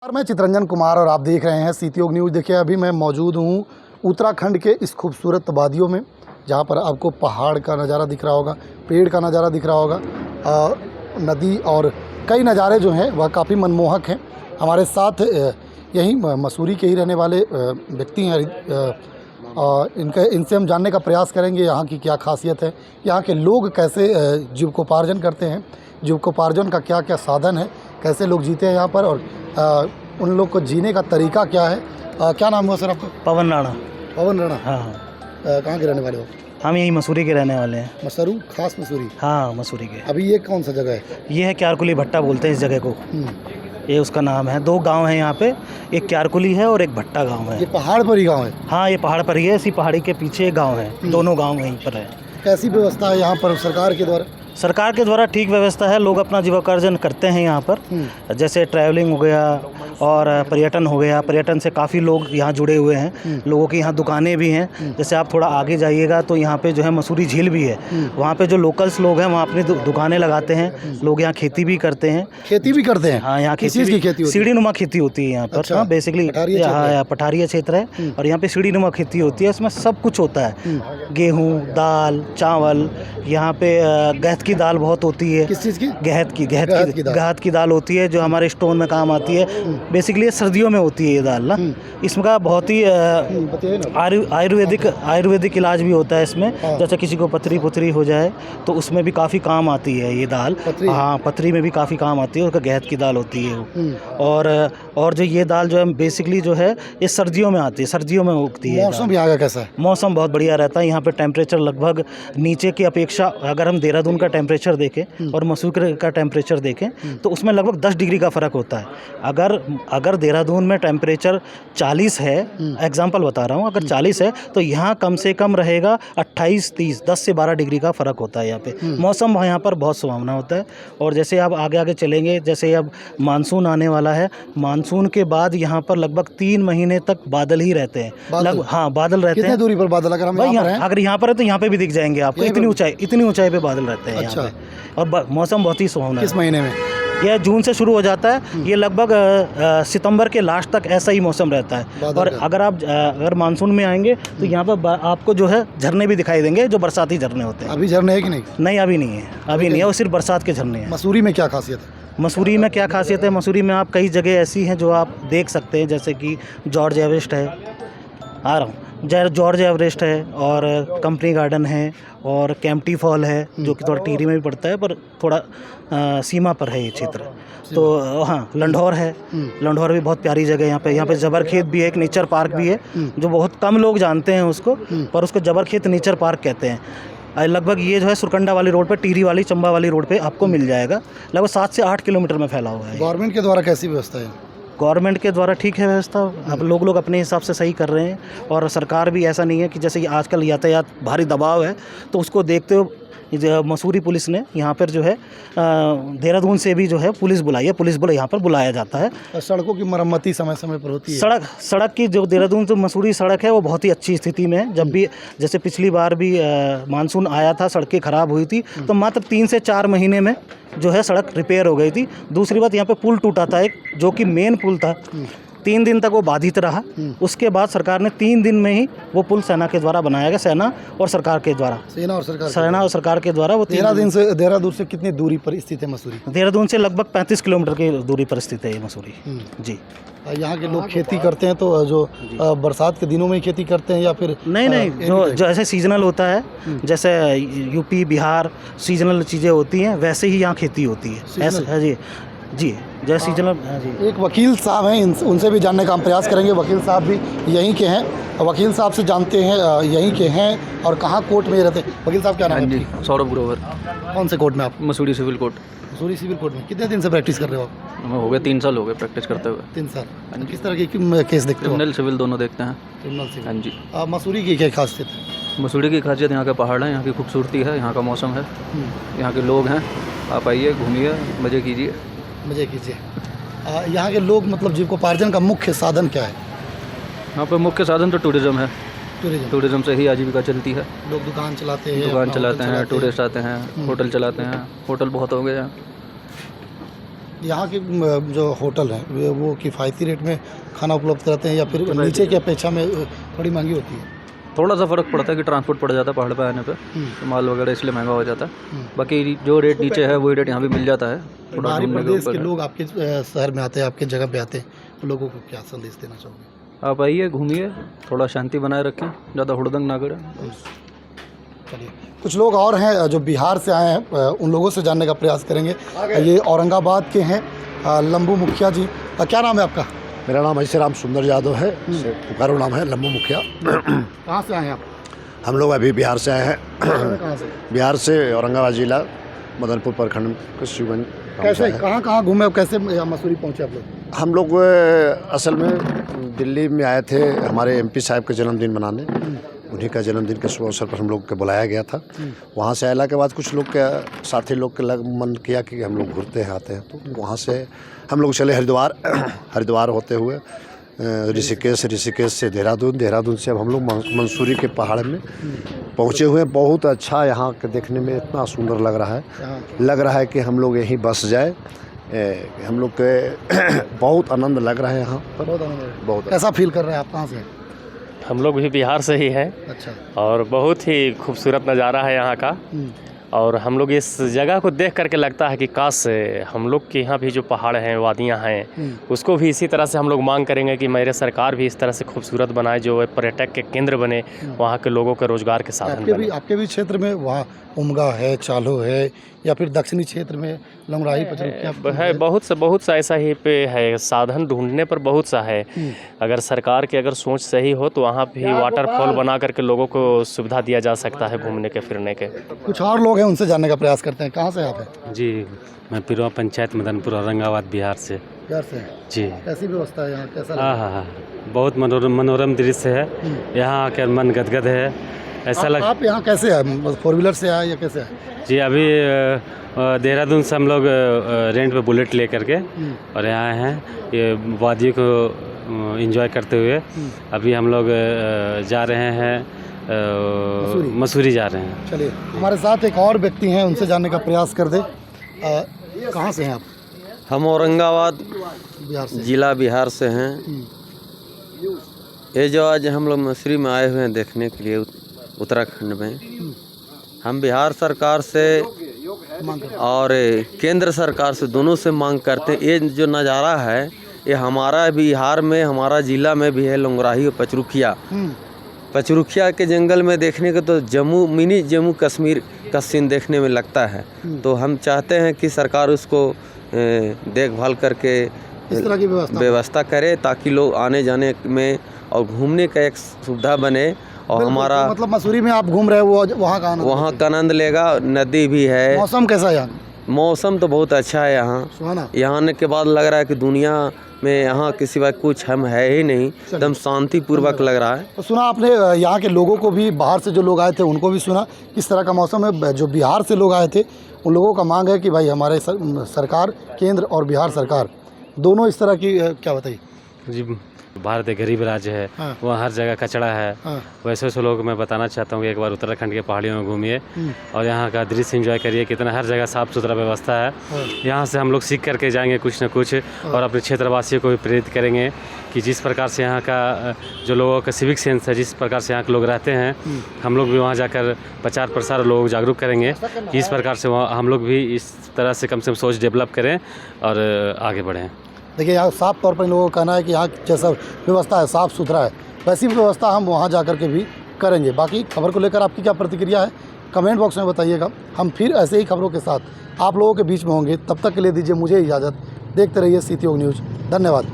और मैं चितरंजन कुमार और आप देख रहे हैं सीतियोग न्यूज़। देखिए, अभी मैं मौजूद हूँ उत्तराखंड के इस खूबसूरत वादियों में, जहाँ पर आपको पहाड़ का नज़ारा दिख रहा होगा, पेड़ का नज़ारा दिख रहा होगा, नदी और कई नज़ारे जो हैं वह काफ़ी मनमोहक हैं। हमारे साथ यहीं मसूरी के ही रहने वाले व्यक्ति हैं। इनसे हम जानने का प्रयास करेंगे यहाँ की क्या खासियत है, यहाँ के लोग कैसे जीविकोपार्जन करते हैं, जीविकोपार्जन का क्या क्या साधन है, कैसे लोग जीते हैं यहाँ पर, और उन लोग को जीने का तरीका क्या है। क्या नाम हुआ सर आपका? पवन राणा। पवन राणा। हाँ। कहाँ के रहने वाले हो? हम यही मसूरी के रहने वाले हैं। मसरू खास मसूरी? हाँ, मसूरी के। अभी ये कौन सा जगह है? ये है क्यारकुली भट्टा बोलते हैं इस जगह को। ये उसका नाम है। 2 गांव हैं यहाँ पे, एक क्यारकुली है और एक भट्टा गांव है। ये पहाड़ पर ही गाँव है? हाँ, ये पहाड़ पर ही है। इसी पहाड़ी के पीछे एक गाँव है। दोनों गाँव वहीं पर है। कैसी व्यवस्था है यहाँ पर सरकार के द्वारा? सरकार के द्वारा ठीक व्यवस्था है। लोग अपना जीविकोपार्जन करते हैं यहाँ पर। जैसे ट्रैवलिंग हो गया और पर्यटन हो गया। पर्यटन से काफ़ी लोग यहाँ जुड़े हुए हैं। लोगों की यहाँ दुकानें भी हैं। जैसे आप थोड़ा आगे जाइएगा तो यहाँ पे जो है मसूरी झील भी है। वहाँ पे जो लोकल्स लोग हैं वहाँ अपनी दुकानें लगाते हैं। लोग यहाँ खेती भी करते हैं। खेती भी करते हैं? हाँ, यहाँ किस चीज़ की खेती होती है? सीढ़ी नुमा खेती होती है यहाँ पर। अच्छा, हाँ, बेसिकली पठारिया क्षेत्र है और यहाँ पे सीढ़ी नुमा खेती होती है। इसमें सब कुछ होता है, गेहूँ, दाल, चावल। यहाँ पे गहत की दाल बहुत होती है। किस चीज़ की? गहत की दाल होती है, जो हमारे स्टोन में काम आती है। बेसिकली सर्दियों में होती है ये दाल ना। इसका बहुत ही आयुर्वेदिक इलाज भी होता है इसमें। जैसे किसी को पथरी हो जाए तो उसमें भी काफ़ी काम आती है ये दाल। हाँ, पथरी में भी काफ़ी काम आती है। उसका गहत की दाल होती है वो। और जो ये दाल जो है बेसिकली जो है ये सर्दियों में आती है, सर्दियों में उगती है। मौसम यहाँ का कैसा है? मौसम बहुत बढ़िया रहता है। यहाँ पे टेम्परेचर लगभग नीचे की अपेक्षा, अगर हम देहरादून का टेम्परेचर देखें और मसूरी का टेम्परेचर देखें तो उसमें लगभग 10 डिग्री का फ़र्क होता है। अगर देहरादून में टेम्परेचर 40 है, एग्जांपल बता रहा हूँ, अगर 40 है तो यहाँ कम से कम रहेगा 28-30, 10 से 12 डिग्री का फ़र्क होता है यहाँ पे। मौसम यहाँ पर बहुत सुहावना होता है। और जैसे आप आगे चलेंगे, जैसे अब मानसून आने वाला है, मानसून के बाद यहाँ पर लगभग 3 महीने तक बादल ही रहते हैं। हाँ, बादल रहते हैं। कितने दूरी पर बादल? अगर यहाँ पर है तो यहाँ पे भी दिख जाएंगे आपको। इतनी ऊंचाई पे बादल रहते हैं यहाँ पे। और मौसम बहुत ही सुहावना है। किस महीने में? यह जून से शुरू हो जाता है। ये लगभग सितंबर के लास्ट तक ऐसा ही मौसम रहता है। और अगर मानसून में आएंगे तो यहाँ पर आपको जो है झरने भी दिखाई देंगे, जो बरसाती झरने होते हैं। अभी झरने है कि नहीं? नहीं, अभी नहीं है। अभी नहीं है, वो सिर्फ बरसात के झरने हैं। मसूरी में क्या खासियत है? मसूरी में क्या खासियत है? मसूरी में आप कई जगह ऐसी हैं जो आप देख सकते हैं, जैसे कि जॉर्ज एवरेस्ट है, जॉर्ज एवरेस्ट है, और कंपनी गार्डन है, और कैंपटी फॉल है, जो कि थोड़ा टिहरी में भी पड़ता है पर थोड़ा सीमा पर है ये क्षेत्र। तो हाँ, लंढौर है। लंढौर भी बहुत प्यारी जगह है। यहाँ पे जबरखेत भी है, एक नेचर पार्क भी है, जो बहुत कम लोग जानते हैं उसको, पर उसको जबरखेत नेचर पार्क कहते हैं। लगभग ये जो है सुरकंडा वाली रोड पे, टिहरी वाली, चंबा वाली रोड पे आपको मिल जाएगा। लगभग 7 से 8 किलोमीटर में फैला हुआ है। गवर्नमेंट के द्वारा कैसी व्यवस्था है? गवर्नमेंट के द्वारा ठीक है व्यवस्था। अब लोग अपने हिसाब से सही कर रहे हैं। और सरकार भी ऐसा नहीं है कि जैसे आजकल यातायात भारी दबाव है तो उसको देखते हुए मसूरी पुलिस ने यहाँ पर जो है देहरादून से भी जो है पुलिस बुलाई है। पुलिस बल यहाँ पर बुलाया जाता है। सड़कों की मरम्मती समय समय पर होती है? सड़क की जो देहरादून से मसूरी सड़क है वो बहुत ही अच्छी स्थिति में है। जब भी जैसे पिछली बार भी मानसून आया था, सड़कें ख़राब हुई थी तो मात्र 3 से 4 महीने में जो है सड़क रिपेयर हो गई थी। दूसरी बात, यहाँ पे पुल टूटा था एक, जो कि मेन पुल था। 3 दिन तक वो बाधित रहा। उसके बाद सरकार ने 3 दिन में ही वो पुल सेना के द्वारा बनाया गया। सेना और सरकार के द्वारा वो। देहरादून से कितनी दूरी पर स्थित है मसूरी? देहरादून से लगभग 35 किलोमीटर की दूरी पर स्थित है ये मसूरी। जी। यहाँ के लोग खेती करते हैं तो जो बरसात के दिनों में ही खेती करते हैं या फिर? नहीं, जो ऐसे सीजनल होता है, जैसे यूपी बिहार सीजनल चीज़ें होती हैं, वैसे ही यहाँ खेती होती है। ऐसे है जी, जैसे सीजनल। जी। एक वकील साहब हैं, उनसे भी जानने का हम प्रयास करेंगे। वकील साहब भी यहीं के हैं। वकील साहब से जानते हैं यहीं के हैं और कहाँ कोर्ट में रहते हैं। वकील साहब क्या नाम है? सौरभ ग्रोवर। कौन से कोर्ट में आप? Mussoorie civil court. Mussoorie civil court में कितने दिन से प्रैक्टिस कर रहे हो आप? हमें हो गए 3 साल हो गए प्रैक्टिस करते हुए। 3 साल। किस तरह के केस देखते हो? क्रिमिनल सिविल दोनों देखते हैं। Criminal civil. हाँ जी। मसूरी की क्या खासियत है? मसूरी की खासियत यहाँ के पहाड़ हैं, यहाँ की खूबसूरती है, यहाँ का मौसम है, यहाँ के लोग हैं। आप आइए, घूमिए, मज़े कीजिए। यहाँ के लोग मतलब जीविकोपार्जन का मुख्य साधन क्या है? यहाँ पे मुख्य साधन तो टूरिज़्म है। टूरिज़्म से ही आजीविका चलती है। लोग दुकान चलाते हैं, टूरिस्ट आते हैं, होटल चलाते हैं। होटल बहुत हो गए हैं। यहाँ के जो होटल हैं वो किफ़ायती रेट में खाना उपलब्ध कराते हैं या फिर नीचे की अपेक्षा में थोड़ी महंगी होती है? थोड़ा सा फ़र्क पड़ता है कि ट्रांसपोर्ट पड़ जाता है पहाड़ पे आने पे, तो माल वगैरह इसलिए महंगा हो जाता है। बाकी जो रेट नीचे है वही रेट यहाँ भी मिल जाता है। थोड़ा बाहरी ढूंढने के प्रदेश ऊपर के है। लोग आपके शहर में आते हैं, आपके जगह पे आते हैं, तो लोगों को क्या संदेश देना चाहोगे? आप आइए, घूमिए, थोड़ा शांति बनाए रखें, ज़्यादा हुड़दंग ना करें। चलिए, कुछ लोग और हैं जो बिहार से आए हैं, उन लोगों से जानने का प्रयास करेंगे। ये औरंगाबाद के हैं लंबू मुखिया जी। क्या नाम है आपका? मेरा नाम ऐसे राम सुंदर यादव है, पुकारो नाम है लंबू मुखिया। कहाँ से आए हैं आप? हम लोग अभी बिहार से आए हैं। कहाँ से? बिहार से औरंगाबाद जिला मदनपुर प्रखंड के शिवगंज गाँव से कैसे आए हैं। कहाँ घूमे और कैसे मसूरी पहुँचे आप लोग? हम लोग असल में दिल्ली में आए थे हमारे एमपी साहब के जन्मदिन मनाने। उन्हीं का जन्मदिन के शुभ अवसर पर हम लोग को बुलाया गया था। वहाँ से आने के बाद कुछ लोग के साथी लोग के मन किया कि हम लोग घूरते हैं, आते हैं, तो वहाँ से हम लोग चले हरिद्वार होते हुए ऋषिकेश से देहरादून से अब हम लोग मंसूरी के पहाड़ में पहुँचे हुए हैं। बहुत अच्छा यहाँ के देखने में इतना सुंदर लग रहा है कि हम लोग यहीं बस जाए। हम लोग के बहुत आनंद लग रहा है यहाँ पर। बहुत कैसा फील कर रहे हैं आप? कहाँ से हैं? हम लोग भी बिहार से ही हैं अच्छा। और बहुत ही खूबसूरत नज़ारा है यहाँ का। और हम लोग इस जगह को देख करके लगता है कि काश हम लोग के यहाँ भी जो पहाड़ हैं, वादियाँ हैं, उसको भी इसी तरह से हम लोग मांग करेंगे कि मेरे सरकार भी इस तरह से खूबसूरत बनाए, जो पर्यटक के केंद्र बने, वहाँ के लोगों के रोजगार के साधन बने। आपके भी क्षेत्र में वहाँ उमगा है, चालो है, या फिर दक्षिणी क्षेत्र में लंगराही पचरुखिया है, बहुत सा ऐसा ही पे है। साधन ढूंढने पर बहुत सा है। अगर सरकार की अगर सोच सही हो तो वहाँ भी वाटरफॉल बना करके लोगों को सुविधा दिया जा सकता है घूमने के फिरने के। कुछ और लोग हैं, उनसे जानने का प्रयास करते हैं। कहाँ से आप हैं? जी, मैं पिरवा पंचायत मदनपुर औरंगाबाद बिहार से। बिहार से? जी। कैसी व्यवस्था है यहाँ? कैसा? हाँ, बहुत मनोरम दृश्य है। यहाँ आकर मन गदगद है। ऐसा आप यहाँ कैसे आए? 4 व्हीलर से आए या कैसे आए? जी, अभी देहरादून से हम लोग रेंट पे बुलेट ले करके और यहाँ हैं, ये वादियों को एंजॉय करते हुए अभी हम लोग जा रहे हैं मसूरी जा रहे हैं। चलिए, हमारे साथ एक और व्यक्ति हैं, उनसे जानने का प्रयास कर दे। कहाँ से हैं आप? हम औरंगाबाद बिहार से। जिला बिहार से हैं। ये जो आज हम लोग मसूरी में आए हुए हैं देखने के लिए उत्तराखंड में, हम बिहार सरकार से और केंद्र सरकार से दोनों से मांग करते हैं। ये जो नज़ारा है ये हमारा बिहार में, हमारा ज़िला में भी है, लंगराही और पचरुखिया के जंगल में देखने को तो मिनी जम्मू कश्मीर का सीन देखने में लगता है। तो हम चाहते हैं कि सरकार उसको देखभाल करके इस तरह की व्यवस्था करे ताकि लोग आने जाने में और घूमने का एक सुविधा बने। और हमारा मतलब मसूरी में आप घूम रहे हो, वहाँ का आनंद लेगा। नदी भी है। मौसम कैसा है यहाँ? मौसम तो बहुत अच्छा है यहाँ। यहाँ आने के बाद लग रहा है कि दुनिया में यहाँ के सिवा कुछ हम है ही नहीं, एकदम शांतिपूर्वक लग रहा है। तो सुना आपने यहाँ के लोगों को भी, बाहर से जो लोग आए थे उनको भी सुना किस तरह का मौसम है। जो बिहार से लोग आए थे उन लोगों का मांग है कि भाई हमारे सरकार, केंद्र और बिहार सरकार दोनों इस तरह की, क्या बताइए जी, भारत एक गरीब राज्य है। हाँ। वहाँ हर जगह कचरा है। हाँ। वैसे लोग मैं बताना चाहता हूँ कि एक बार उत्तराखंड के पहाड़ियों में घूमिए और यहाँ का दृश्य एंजॉय करिए। कितना हर जगह साफ़ सुथरा व्यवस्था है। यहाँ से हम लोग सीख करके जाएंगे कुछ न कुछ और अपने क्षेत्रवासियों को भी प्रेरित करेंगे कि जिस प्रकार से यहाँ का जो लोगों का सिविक सेंस है, जिस प्रकार से यहाँ के लोग रहते हैं, हम लोग भी वहाँ जाकर प्रचार प्रसार लोग जागरूक करेंगे कि इस प्रकार से हम लोग भी इस तरह से कम से कम सोच डेवलप करें और आगे बढ़ें। देखिए, यहाँ साफ तौर पर इन लोगों का कहना है कि यहाँ जैसा व्यवस्था है, साफ़ सुथरा है, वैसी व्यवस्था हम वहाँ जा कर के भी करेंगे। बाकी खबर को लेकर आपकी क्या प्रतिक्रिया है कमेंट बॉक्स में बताइएगा। हम फिर ऐसे ही खबरों के साथ आप लोगों के बीच में होंगे। तब तक के लिए दीजिए मुझे इजाज़त। देखते रहिए सीती योग न्यूज़। धन्यवाद।